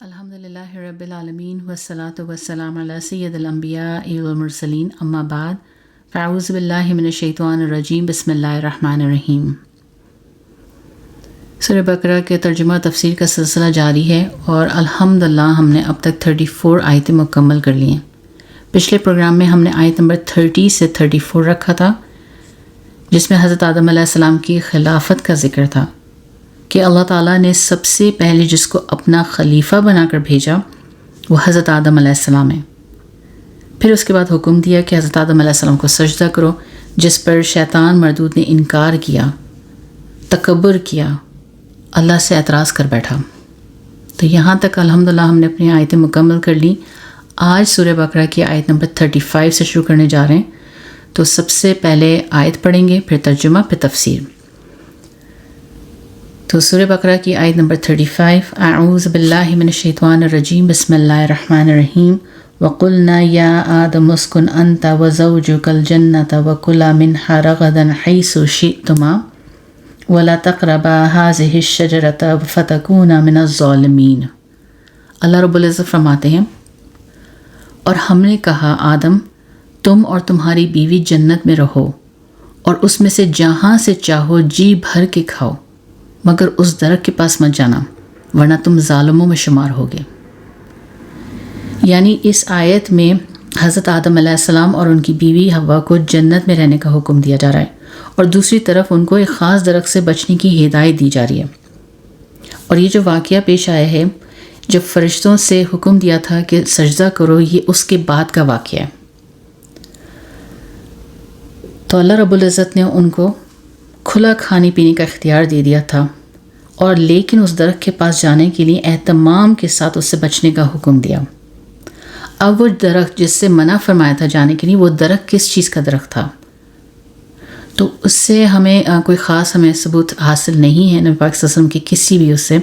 الحمدللہ رب العالمین والصلاة والسلام علی سید الانبیاء والمرسلین اما بعد فاعوذ باللہ من الشیطان الرجیم بسم اللہ الرحمن الرحیم۔ سورہ بقرہ کے ترجمہ تفسیر کا سلسلہ جاری ہے اور الحمدللہ ہم نے اب تک 34 آیتیں مکمل کر لی ہیں۔ پچھلے پروگرام میں ہم نے آیت نمبر 30 سے 34 رکھا تھا، جس میں حضرت آدم علیہ السلام کی خلافت کا ذکر تھا کہ اللہ تعالیٰ نے سب سے پہلے جس کو اپنا خلیفہ بنا کر بھیجا وہ حضرت آدم علیہ السلام ہے۔ پھر اس کے بعد حکم دیا کہ حضرت آدم علیہ السلام کو سجدہ کرو، جس پر شیطان مردود نے انکار کیا، تکبر کیا، اللہ سے اعتراض کر بیٹھا۔ تو یہاں تک الحمدللہ ہم نے اپنی آیتیں مکمل کر لی۔ آج سورہ بقرہ کی آیت نمبر 35 سے شروع کرنے جا رہے ہیں۔ تو سب سے پہلے آیت پڑھیں گے، پھر ترجمہ، پھر تفسیر۔ تو سورہ بقرہ کی آیت نمبر 35۔ اعوذ باللہ من الشیطان الرجیم بسم اللہ الرحمن الرحیم۔ وَقُلْنَا يَا آدَمُ اسْكُنْ أَنْتَ وَزَوْجُكَ الْجَنَّةَ وَكُلَا مِنْهَا رَغَدًا حَيْثُ شِئْتُمَا وَلَا تَقْرَبَا هَٰذِهِ الشَّجَرَةَ فَتَكُونَا مِنَ الظَّالِمِينَ۔ اللہ رب العزت فرماتے ہیں، اور ہم نے کہا آدم تم اور تمہاری بیوی جنت میں رہو اور اس میں سے جہاں سے چاہو جی بھر کے کھاؤ، مگر اس درخت کے پاس مت جانا ورنہ تم ظالموں میں شمار ہوگے۔ یعنی اس آیت میں حضرت آدم علیہ السلام اور ان کی بیوی حوا کو جنت میں رہنے کا حکم دیا جا رہا ہے، اور دوسری طرف ان کو ایک خاص درخت سے بچنے کی ہدایت دی جا رہی ہے۔ اور یہ جو واقعہ پیش آیا ہے، جب فرشتوں سے حکم دیا تھا کہ سجدہ کرو، یہ اس کے بعد کا واقعہ ہے۔ تو اللہ رب العزت نے ان کو کھلا کھانے پینے کا اختیار دے دیا تھا، اور لیکن اس درخت کے پاس جانے کے لیے اہتمام کے ساتھ اس سے بچنے کا حکم دیا۔ اب وہ درخت جس سے منع فرمایا تھا جانے کے لیے، وہ درخت کس چیز کا درخت تھا؟ تو اس سے ہمیں کوئی خاص ثبوت حاصل نہیں ہے نبی پاک صلی اللہ علیہ وسلم کی کسی بھی اس سے،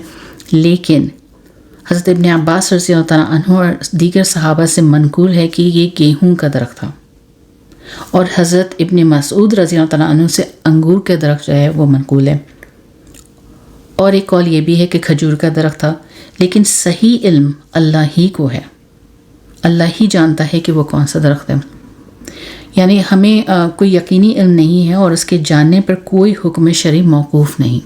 لیکن حضرت ابن عباس رضی اللہ تعالیٰ عنہ اور دیگر صحابہ سے منقول ہے کہ یہ گیہوں کا درخت تھا، اور حضرت ابن مسعود رضی اللہ تعالیٰ عنہ سے انگور کا درخت جو ہے وہ منقول ہے، اور ایک قول یہ بھی ہے کہ کھجور کا درخت تھا۔ لیکن صحیح علم اللہ ہی کو ہے، اللہ ہی جانتا ہے کہ وہ کون سا درخت ہے، یعنی ہمیں کوئی یقینی علم نہیں ہے، اور اس کے جاننے پر کوئی حکم شرعی موقوف نہیں۔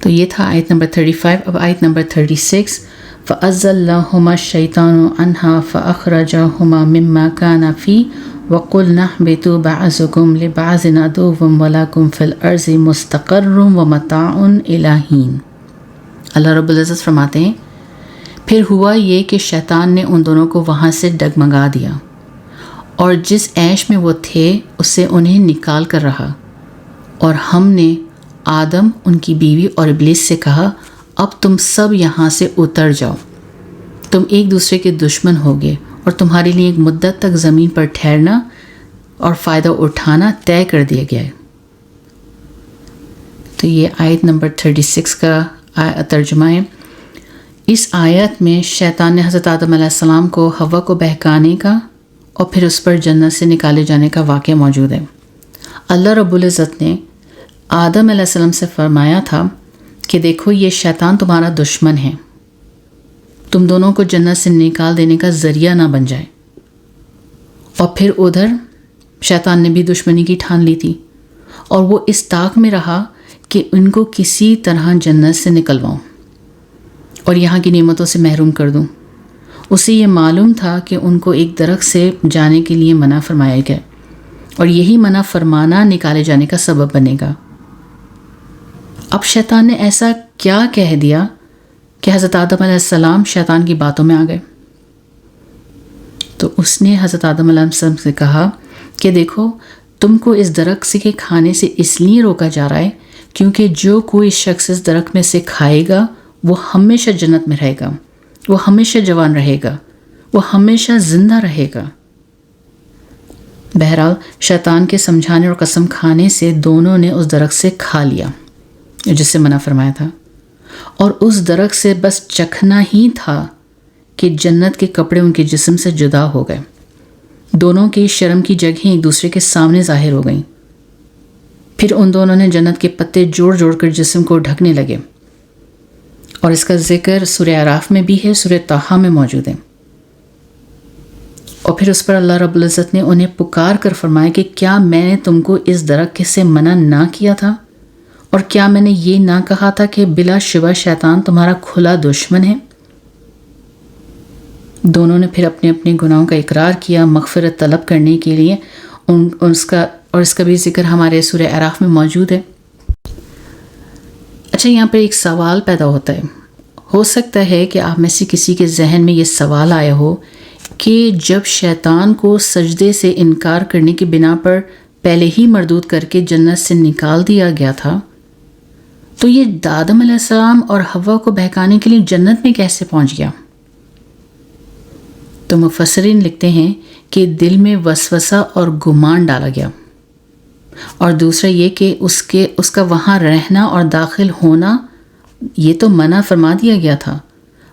تو یہ تھا آیت نمبر 35۔ اب آیت نمبر 36۔ فَأَزَّلَّهُمَا الشَّيْطَانُ عَنْهَا فَأَخْرَجَهُمَا مِمَّا كَانَ فِيهِ وَقُلْنَا اهْبِطُوا بَعْضُكُمْ لِبَعْضٍ عَدُوٌّ وَلَكُمْ فِي الْأَرْضِ مُسْتَقَرٌّ وَمَتَاعٌ إِلَىٰ حِینٍ۔ اللہ رب العزت فرماتے ہیں، پھر ہوا یہ کہ شیطان نے ان دونوں کو وہاں سے ڈگمگا دیا، اور جس عیش میں وہ تھے اس سے انہیں نکال کر رہا، اور ہم نے آدم، ان کی بیوی اور ابلیس سے کہا، اب تم سب یہاں سے اتر جاؤ، تم ایک دوسرے کے دشمن ہوگے، اور تمہارے لیے ایک مدت تک زمین پر ٹھہرنا اور فائدہ اٹھانا طے کر دیا گیا ہے۔ تو یہ آیت نمبر 36 کا ترجمہ ہے۔ اس آیت میں شیطان نے حضرت آدم علیہ السلام کو حوا کو بہکانے کا اور پھر اس پر جنت سے نکالے جانے کا واقعہ موجود ہے۔ اللہ رب العزت نے آدم علیہ السلام سے فرمایا تھا کہ دیکھو یہ شیطان تمہارا دشمن ہے، تم دونوں کو جنت سے نکال دینے کا ذریعہ نہ بن جائے۔ اور پھر ادھر شیطان نے بھی دشمنی کی ٹھان لی تھی، اور وہ اس طاق میں رہا کہ ان کو کسی طرح جنت سے نکلواؤں اور یہاں کی نعمتوں سے محروم کر دوں۔ اسے یہ معلوم تھا کہ ان کو ایک درخت سے جانے کے لیے منع فرمایا گیا، اور یہی منع فرمانا نکالے جانے کا سبب بنے گا۔ اب شیطان نے ایسا کیا کہہ دیا کہ حضرت آدم علیہ السلام شیطان کی باتوں میں آ گئے؟ تو اس نے حضرت آدم علیہ السلام سے کہا کہ دیکھو تم کو اس درخت کے کھانے سے اس لیے روکا جا رہا ہے کیونکہ جو کوئی شخص اس درخت میں سے کھائے گا وہ ہمیشہ جنت میں رہے گا، وہ ہمیشہ جوان رہے گا، وہ ہمیشہ زندہ رہے گا۔ بہرحال شیطان کے سمجھانے اور قسم کھانے سے دونوں نے اس درخت سے کھا لیا جس سے منع فرمایا تھا، اور اس درخت سے بس چکھنا ہی تھا کہ جنت کے کپڑے ان کے جسم سے جدا ہو گئے، دونوں کی شرم کی جگہیں ایک دوسرے کے سامنے ظاہر ہو گئیں۔ پھر ان دونوں نے جنت کے پتے جوڑ جوڑ کر جسم کو ڈھکنے لگے، اور اس کا ذکر سورہ اعراف میں بھی ہے، سورہ طٰہٰ میں موجود ہے۔ اور پھر اس پر اللہ رب العزت نے انہیں پکار کر فرمایا کہ کیا میں نے تم کو اس درخت سے منع نہ کیا تھا، اور کیا میں نے یہ نہ کہا تھا کہ بلا شبہ شیطان تمہارا کھلا دشمن ہے؟ دونوں نے پھر اپنے اپنے گناہوں کا اقرار کیا مغفرت طلب کرنے کے لیے، اس کا بھی ذکر ہمارے سورہ اعراف میں موجود ہے۔ اچھا، یہاں پہ ایک سوال پیدا ہوتا ہے۔ ہو سکتا ہے کہ آپ میں سے کسی کے ذہن میں یہ سوال آیا ہو کہ جب شیطان کو سجدے سے انکار کرنے کی بنا پر پہلے ہی مردود کر کے جنت سے نکال دیا گیا تھا، تو یہ آدم علیہ السلام اور حوا کو بہکانے کے لیے جنت میں کیسے پہنچ گیا؟ تو مفسرین لکھتے ہیں کہ دل میں وسوسہ اور گمان ڈالا گیا، اور دوسرا یہ کہ اس کا وہاں رہنا اور داخل ہونا یہ تو منع فرما دیا گیا تھا،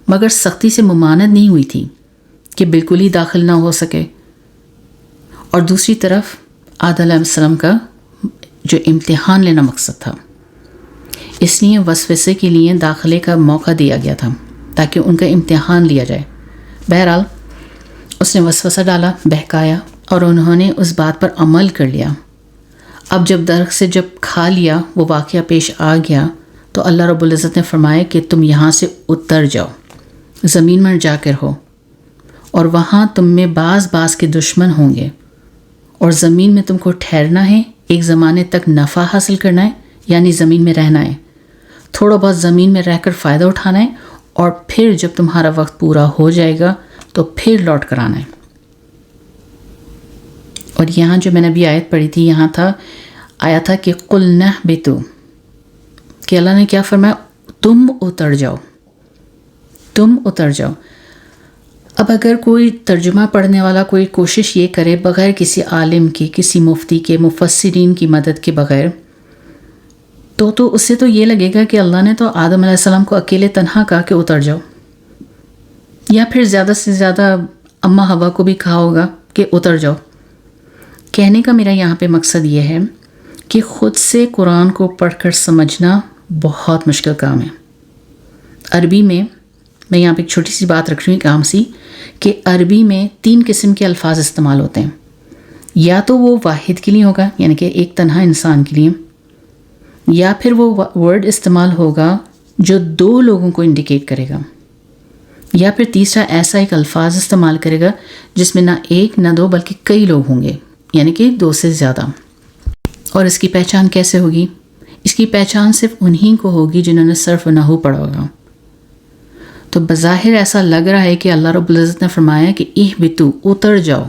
مگر سختی سے ممانعت نہیں ہوئی تھی کہ بالکل ہی داخل نہ ہو سکے۔ اور دوسری طرف آدم علیہ السلام کا جو امتحان لینا مقصد تھا، اس لیے وسوسے کے لیے داخلے کا موقع دیا گیا تھا تاکہ ان کا امتحان لیا جائے۔ بہرحال اس نے وسوسہ ڈالا، بہکایا، اور انہوں نے اس بات پر عمل کر لیا۔ اب جب درخت سے کھا لیا، وہ واقعہ پیش آ گیا، تو اللہ رب العزت نے فرمایا کہ تم یہاں سے اتر جاؤ، زمین میں جا کر ہو، اور وہاں تم میں بعض کے دشمن ہوں گے، اور زمین میں تم کو ٹھہرنا ہے، ایک زمانے تک نفع حاصل کرنا ہے، یعنی زمین میں رہنا ہے، تھوڑا بہت زمین میں رہ کر فائدہ اٹھانا ہے، اور پھر جب تمہارا وقت پورا ہو جائے گا تو پھر لوٹ کر آنا ہے۔ اور یہاں جو میں نے ابھی آیت پڑھی تھی، یہاں آیا تھا کہ قُلْ نَهْبِطُوا، کہ اللہ نے کیا فرمایا؟ تم اتر جاؤ، تم اتر جاؤ۔ اب اگر کوئی ترجمہ پڑھنے والا کوئی کوشش یہ کرے بغیر کسی عالم کی، کسی مفتی کے، مفسرین کی مدد کے بغیر، تو اس سے تو یہ لگے گا کہ اللہ نے تو آدم علیہ السلام کو اکیلے تنہا کہا کہ اتر جاؤ، یا پھر زیادہ سے زیادہ اماں حوا کو بھی کہا ہوگا کہ اتر جاؤ۔ کہنے کا میرا یہاں پہ مقصد یہ ہے کہ خود سے قرآن کو پڑھ کر سمجھنا بہت مشکل کام ہے۔ عربی میں یہاں پہ ایک چھوٹی سی بات رکھ رہی ہوں، ایک عام سی، کہ عربی میں 3 قسم کے الفاظ استعمال ہوتے ہیں۔ یا تو وہ واحد کے لیے ہوگا، یعنی کہ ایک تنہا انسان کے لیے، یا پھر وہ ورڈ استعمال ہوگا جو 2 لوگوں کو انڈیکیٹ کرے گا، یا پھر تیسرا ایسا ایک الفاظ استعمال کرے گا جس میں نہ ایک نہ 2 بلکہ کئی لوگ ہوں گے، یعنی کہ 2 سے زیادہ۔ اور اس کی پہچان کیسے ہوگی؟ اس کی پہچان صرف انہی کو ہوگی جنہوں نے صرف و نحو پڑھا ہوگا۔ تو بظاہر ایسا لگ رہا ہے کہ اللہ رب العزت نے فرمایا کہ اہبطوا، اتر جاؤ،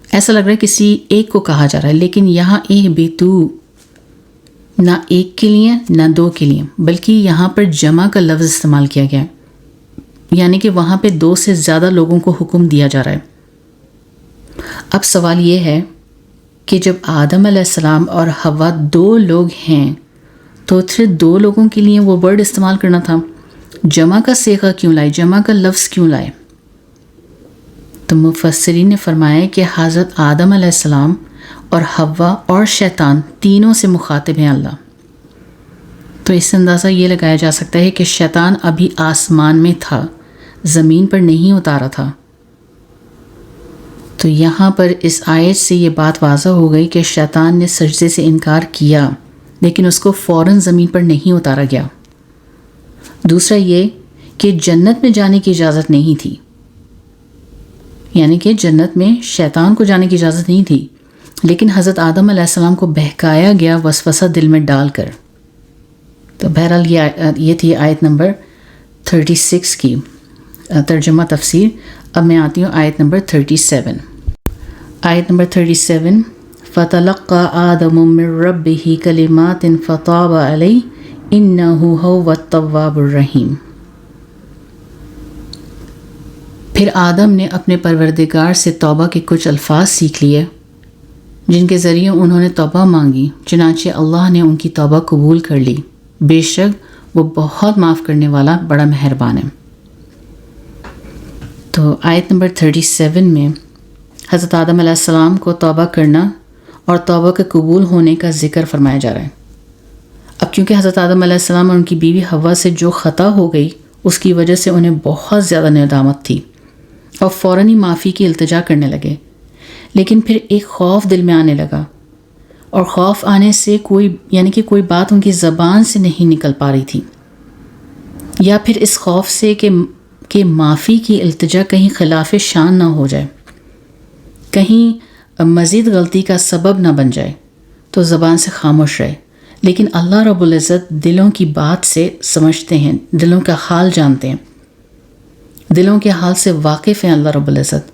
ایسا لگ رہا ہے کسی ایک کو کہا جا رہا ہے، لیکن یہاں اہبطوا نہ ایک کے لیے نہ 2 کے لیے، بلکہ یہاں پر جمع کا لفظ استعمال کیا گیا ہے، یعنی کہ وہاں پہ 2 سے زیادہ لوگوں کو حکم دیا جا رہا ہے۔ اب سوال یہ ہے کہ جب آدم علیہ السلام اور حوا 2 لوگ ہیں تو پھر 2 لوگوں کے لیے وہ ورڈ استعمال کرنا تھا، جمع کا صیغہ کیوں لائے، جمع کا لفظ کیوں لائے؟ تو مفسرین نے فرمایا کہ حضرت آدم علیہ السلام اور حوا اور شیطان تینوں سے مخاطب ہیں اللہ۔ تو اس سے اندازہ یہ لگایا جا سکتا ہے کہ شیطان ابھی آسمان میں تھا، زمین پر نہیں اتارا تھا۔ تو یہاں پر اس آیت سے یہ بات واضح ہو گئی کہ شیطان نے سجدے سے انکار کیا، لیکن اس کو فوراً زمین پر نہیں اتارا گیا۔ دوسرا یہ کہ جنت میں جانے کی اجازت نہیں تھی، یعنی کہ جنت میں شیطان کو جانے کی اجازت نہیں تھی، لیکن حضرت آدم علیہ السلام کو بہکایا گیا وسوسہ دل میں ڈال کر۔ تو بہرحال یہ تھی آیت نمبر 36 کی ترجمہ تفسیر۔ اب میں آتی ہوں آیت نمبر 37۔ آیت نمبر 37، فَتَلَقَّى آدَمُ مِن رَّبِّهِ كَلِمَاتٍ فَتَابَ عَلَيْهِ إِنَّهُ هُوَ التَّوَّابُ الرَّحِيمُ۔ پھر آدم نے اپنے پروردگار سے توبہ کے کچھ الفاظ سیکھ لیے جن کے ذریعے انہوں نے توبہ مانگی، چنانچہ اللہ نے ان کی توبہ قبول کر لی، بے شک وہ بہت معاف کرنے والا بڑا مہربان ہے۔ تو آیت نمبر 37 میں حضرت آدم علیہ السلام کو توبہ کرنا اور توبہ کے قبول ہونے کا ذکر فرمایا جا رہا ہے۔ اب کیونکہ حضرت آدم علیہ السلام اور ان کی بیوی حوا سے جو خطا ہو گئی اس کی وجہ سے انہیں بہت زیادہ ندامت تھی اور فوراً ہی معافی کی التجا کرنے لگے، لیکن پھر ایک خوف دل میں آنے لگا، اور خوف آنے سے کوئی بات ان کی زبان سے نہیں نکل پا رہی تھی، یا پھر اس خوف سے کہ معافی کی التجا کہیں خلاف شان نہ ہو جائے، کہیں مزید غلطی کا سبب نہ بن جائے، تو زبان سے خاموش رہے۔ لیکن اللہ رب العزت دلوں کی بات سے سمجھتے ہیں، دلوں کا حال جانتے ہیں، دلوں کے حال سے واقف ہیں اللہ رب العزت،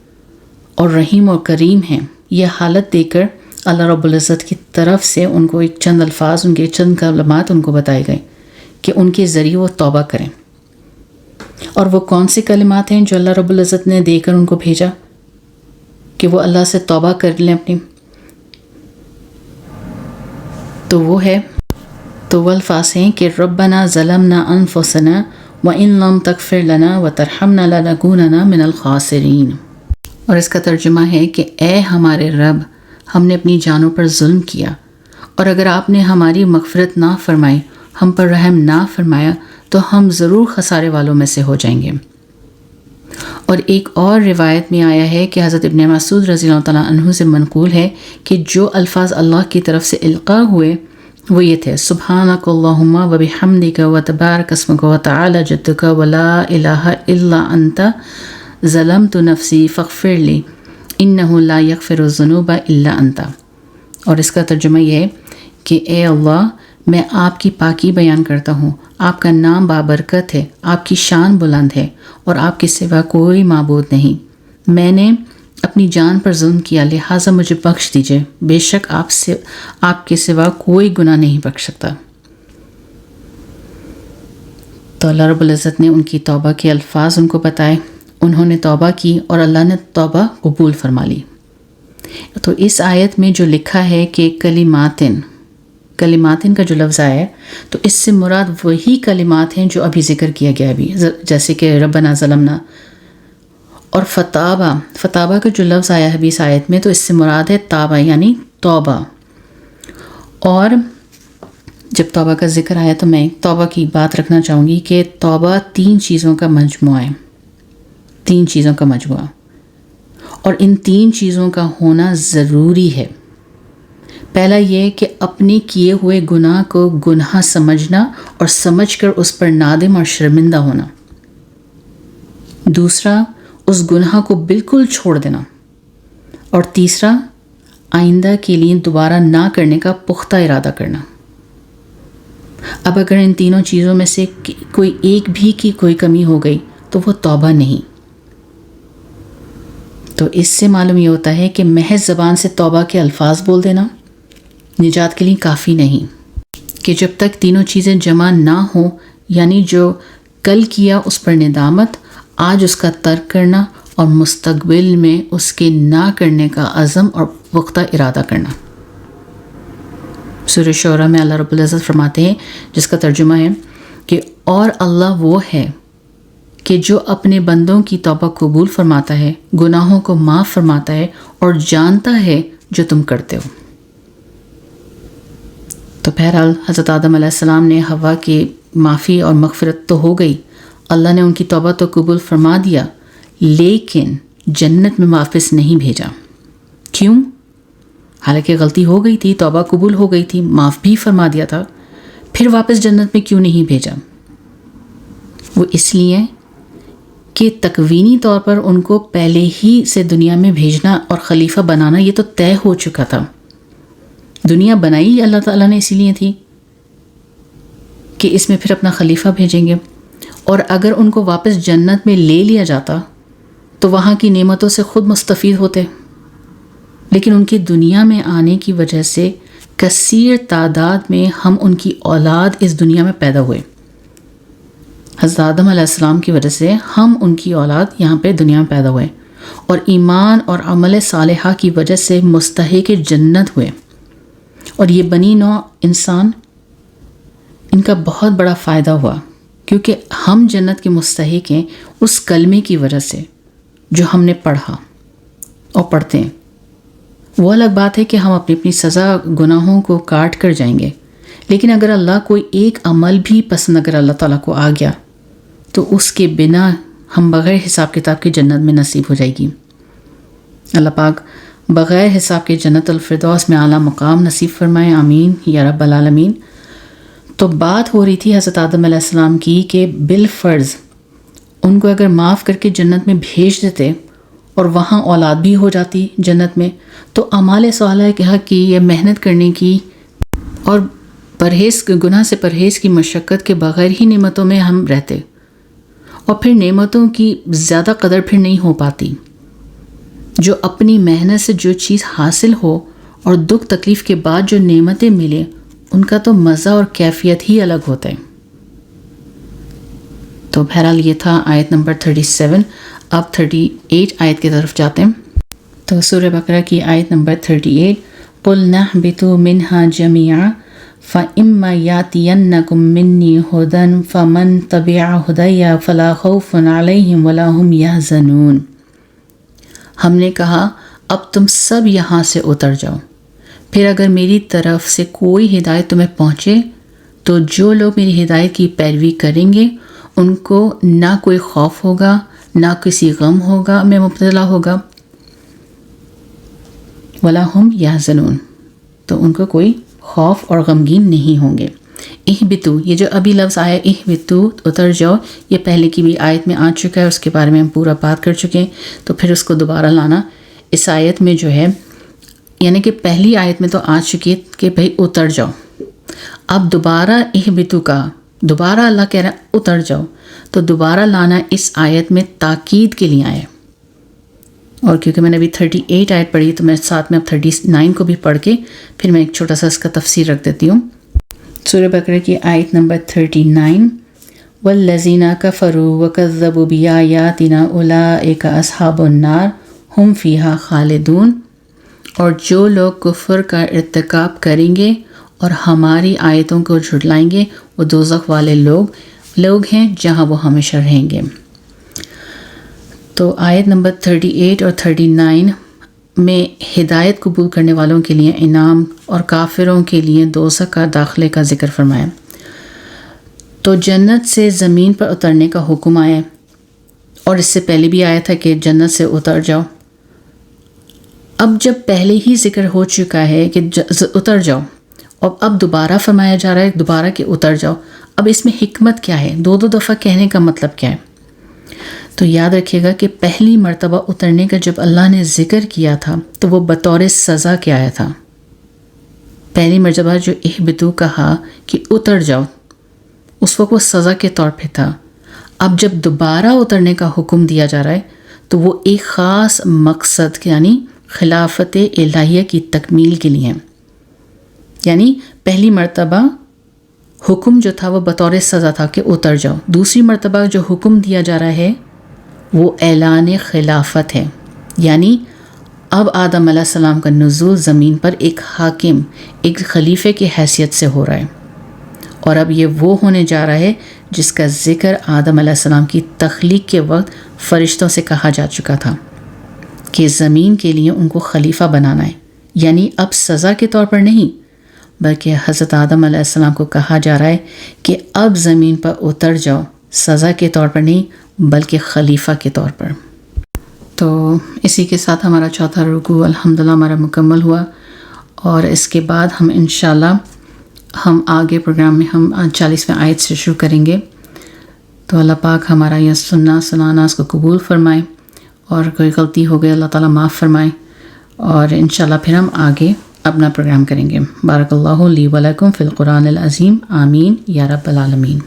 اور رحیم اور کریم ہیں۔ یہ حالت دیکھ کر اللہ رب العزت کی طرف سے ان کو ایک چند الفاظ، ان کے چند کلمات ان کو بتائے گئے کہ ان کے ذریعے وہ توبہ کریں۔ اور وہ کون سے کلمات ہیں جو اللہ رب العزت نے دے کر ان کو بھیجا کہ وہ اللہ سے توبہ کر لیں اپنی؟ تو وہ الفاظ ہیں کہ ربنا ظلمنا انفسنا وان لم تغفر لنا وترحمنا لنکونن من الخاسرین، اور اس کا ترجمہ ہے کہ اے ہمارے رب، ہم نے اپنی جانوں پر ظلم کیا، اور اگر آپ نے ہماری مغفرت نہ فرمائی، ہم پر رحم نہ فرمایا، تو ہم ضرور خسارے والوں میں سے ہو جائیں گے۔ اور ایک اور روایت میں آیا ہے کہ حضرت ابن مسعود رضی اللہ تعالیٰ عنہ سے منقول ہے کہ جو الفاظ اللہ کی طرف سے القاء ہوئے وہ یہ تھے: سبحانک اللہم و بحمدک و تبارک اسمک و تعالی جدک و لا الہ الا انت ظلمت نفسی فاغفر لی انہ لا یغفر الذنوب الا انت۔ اور اس کا ترجمہ یہ ہے کہ اے اللہ، میں آپ کی پاکی بیان کرتا ہوں، آپ کا نام بابرکت ہے، آپ کی شان بلند ہے، اور آپ کے سوا کوئی معبود نہیں۔ میں نے اپنی جان پر ظلم کیا، لہٰذا مجھے بخش دیجئے، بے شک آپ کے سوا کوئی گناہ نہیں بخش سکتا۔ تو اللہ رب العزت نے ان کی توبہ کے الفاظ ان کو بتائے، انہوں نے توبہ کی اور اللہ نے توبہ قبول فرما لی۔ تو اس آیت میں جو لکھا ہے کہ کلماتن کا جو لفظ آیا ہے، تو اس سے مراد وہی کلمات ہیں جو ابھی ذکر کیا گیا ابھی، جیسے کہ ربنا ظلمنا، اور فتابہ کا جو لفظ آیا ہے اس آیت میں، تو اس سے مراد ہے تابہ، یعنی توبہ۔ اور جب توبہ کا ذکر آیا تو میں توبہ کی بات رکھنا چاہوں گی کہ توبہ 3 چیزوں کا مجموعہ ہے، 3 چیزوں کا مجموعہ، اور ان 3 چیزوں کا ہونا ضروری ہے۔ پہلا یہ کہ اپنے کیے ہوئے گناہ کو گناہ سمجھنا اور سمجھ کر اس پر نادم اور شرمندہ ہونا۔ دوسرا، اس گناہ کو بالکل چھوڑ دینا، اور تیسرا، آئندہ کے لیے دوبارہ نہ کرنے کا پختہ ارادہ کرنا۔ اب اگر ان تینوں چیزوں میں سے کوئی ایک بھی کی کوئی کمی ہو گئی تو وہ توبہ نہیں۔ تو اس سے معلوم یہ ہوتا ہے کہ محض زبان سے توبہ کے الفاظ بول دینا نجات کے لیے کافی نہیں، کہ جب تک تینوں چیزیں جمع نہ ہوں، یعنی جو کل کیا اس پر ندامت، آج اس کا ترک کرنا، اور مستقبل میں اس کے نہ کرنے کا عزم اور پختہ ارادہ کرنا۔ سورہ شعراء میں اللہ رب العزت فرماتے ہیں، جس کا ترجمہ ہے کہ اور اللہ وہ ہے کہ جو اپنے بندوں کی توبہ قبول فرماتا ہے، گناہوں کو معاف فرماتا ہے، اور جانتا ہے جو تم کرتے ہو۔ تو بہرحال حضرت آدم علیہ السلام نے حوا کی معافی اور مغفرت تو ہو گئی، اللہ نے ان کی توبہ تو قبول فرما دیا، لیکن جنت میں واپس نہیں بھیجا۔ کیوں؟ حالانکہ غلطی ہو گئی تھی، توبہ قبول ہو گئی تھی، معاف بھی فرما دیا تھا، پھر واپس جنت میں کیوں نہیں بھیجا؟ وہ اس لیے کہ تکوینی طور پر ان کو پہلے ہی سے دنیا میں بھیجنا اور خلیفہ بنانا یہ تو طے ہو چکا تھا۔ دنیا بنائی اللہ تعالیٰ نے اسی لیے تھی کہ اس میں پھر اپنا خلیفہ بھیجیں گے، اور اگر ان کو واپس جنت میں لے لیا جاتا تو وہاں کی نعمتوں سے خود مستفید ہوتے، لیکن ان کی دنیا میں آنے کی وجہ سے کثیر تعداد میں ہم ان کی اولاد اس دنیا میں پیدا ہوئے۔ حضرت آدم علیہ السلام کی وجہ سے ہم ان کی اولاد یہاں پہ دنیا میں پیدا ہوئے، اور ایمان اور عمل صالحہ کی وجہ سے مستحق جنت ہوئے، اور یہ بنی نوع انسان ان کا بہت بڑا فائدہ ہوا، کیونکہ ہم جنت کے مستحق ہیں اس کلمے کی وجہ سے جو ہم نے پڑھا اور پڑھتے ہیں۔ وہ الگ بات ہے کہ ہم اپنی سزا گناہوں کو کاٹ کر جائیں گے، لیکن اگر اللہ کوئی ایک عمل بھی پسند اگر اللہ تعالیٰ کو آ گیا تو اس کے بنا ہم بغیر حساب کتاب کی جنت میں نصیب ہو جائے گی. اللہ پاک بغیر حساب کے جنت الفردوس میں اعلیٰ مقام نصیب فرمائے، آمین یا رب العالمین. تو بات ہو رہی تھی حضرت آدم علیہ السلام کی کہ بالفرض ان کو اگر معاف کر کے جنت میں بھیج دیتے اور وہاں اولاد بھی ہو جاتی جنت میں، تو اعمال صالحہ کے حق کی یا محنت کرنے کی اور گناہ سے پرہیز کی مشقت کے بغیر ہی نعمتوں میں ہم رہتے، اور پھر نعمتوں کی زیادہ قدر پھر نہیں ہو پاتی. جو اپنی محنت سے جو چیز حاصل ہو اور دکھ تکلیف کے بعد جو نعمتیں ملے، ان کا تو مزہ اور کیفیت ہی الگ ہوتا ہے. تو بہرحال یہ تھا آیت نمبر 37. اب 38 آیت کی طرف جاتے ہیں. تو سورہ بقرہ کی آیت نمبر 38. قُلْ نَهْبِطُوا مِنْهَا جَمِيعًا فَإِمَّا يَأْتِيَنَّكُم مِّنِّي هُدًى فَمَن تَبِعَ هُدَيَّ فَلَا خَوْفٌ عَلَيْهِمْ وَلَا هُمْ يَحْزَنُونَ. ہم نے کہا اب تم سب یہاں سے اتر جاؤ، پھر اگر میری طرف سے کوئی ہدایت تمہیں پہنچے تو جو لوگ میری ہدایت کی پیروی کریں گے ان کو نہ کوئی خوف ہوگا نہ کسی غم ہوگا میں مبتلا ہوگا. وَلَا هُمْ يَحْزَنُونَ، تو ان کو کوئی خوف اور غمگین نہیں ہوں گے. اہبتو، یہ جو ابھی لفظ آیا اہبتو اتر جاؤ، یہ پہلے کی بھی آیت میں آ چکا ہے، اس کے بارے میں ہم پورا بات کر چکے ہیں. تو پھر اس کو دوبارہ لانا اس آیت میں جو ہے، یعنی کہ پہلی آیت میں تو آ چکی ہے کہ بھئی اتر جاؤ. اب دوبارہ اہبتو کا دوبارہ اللہ کہہ رہا ہے اتر جاؤ، تو دوبارہ لانا اس آیت میں تاکید کے لیے آیا. اور کیونکہ میں نے ابھی 38 آیت پڑھی تو میں ساتھ میں اب 39 کو بھی پڑھ کے پھر میں ایک چھوٹا سا اس کا تفسیر رکھ دیتی ہوں. سورہ بقرہ کی آیت نمبر 39. وَالَّذِينَ كَفَرُوا وَكَذَّبُوا بِآيَاتِنَا أُولَٰئِكَ أَصْحَابُ النَّارِ هُمْ فِيهَا خَالِدُونَ. اور جو لوگ کفر کا ارتکاب کریں گے اور ہماری آیتوں کو جھٹلائیں گے وہ دوزخ والے لوگ ہیں جہاں وہ ہمیشہ رہیں گے. تو آیت نمبر 38 اور 39 میں ہدایت قبول کرنے والوں کے لیے انعام اور کافروں کے لیے دوزخ کا داخلے کا ذکر فرمایا. تو جنت سے زمین پر اترنے کا حکم آیا، اور اس سے پہلے بھی آیا تھا کہ جنت سے اتر جاؤ. اب جب پہلے ہی ذکر ہو چکا ہے کہ اتر جاؤ، اور اب دوبارہ فرمایا جا رہا ہے دوبارہ کہ اتر جاؤ، اب اس میں حکمت کیا ہے؟ دو دفعہ کہنے کا مطلب کیا ہے؟ تو یاد رکھیے گا کہ پہلی مرتبہ اترنے کا جب اللہ نے ذکر کیا تھا تو وہ بطور سزا کے آیا تھا. پہلی مرتبہ جو اہبتو کہا کہ اتر جاؤ، اس وقت وہ سزا کے طور پہ تھا. اب جب دوبارہ اترنے کا حکم دیا جا رہا ہے تو وہ ایک خاص مقصد یعنی خلافت الہیہ کی تکمیل کے لیے. یعنی پہلی مرتبہ حکم جو تھا وہ بطور سزا تھا کہ اتر جاؤ. دوسری مرتبہ جو حکم دیا جا رہا ہے وہ اعلان خلافت ہے، یعنی اب آدم علیہ السلام کا نزول زمین پر ایک حاکم، ایک خلیفے کی حیثیت سے ہو رہا ہے. اور اب یہ وہ ہونے جا رہا ہے جس کا ذکر آدم علیہ السلام کی تخلیق کے وقت فرشتوں سے کہا جا چکا تھا کہ زمین کے لیے ان کو خلیفہ بنانا ہے. یعنی اب سزا کے طور پر نہیں بلکہ حضرت آدم علیہ السلام کو کہا جا رہا ہے کہ اب زمین پر اتر جاؤ، سزا کے طور پر نہیں بلکہ خلیفہ کے طور پر. تو اسی کے ساتھ ہمارا چوتھا رکوع الحمدللہ ہمارا مکمل ہوا، اور اس کے بعد ہم انشاءاللہ ہم آگے پروگرام میں ہم 40ویں آیت سے شروع کریں گے. تو اللہ پاک ہمارا یہ سنانا اس کو قبول فرمائے، اور کوئی غلطی ہو گئی اللہ تعالیٰ معاف فرمائے، اور انشاءاللہ پھر ہم آگے اپنا پروگرام کریں گے. بارک اللہ لی و لکم فی القرآن العظیم. آمین یا رب العالمین.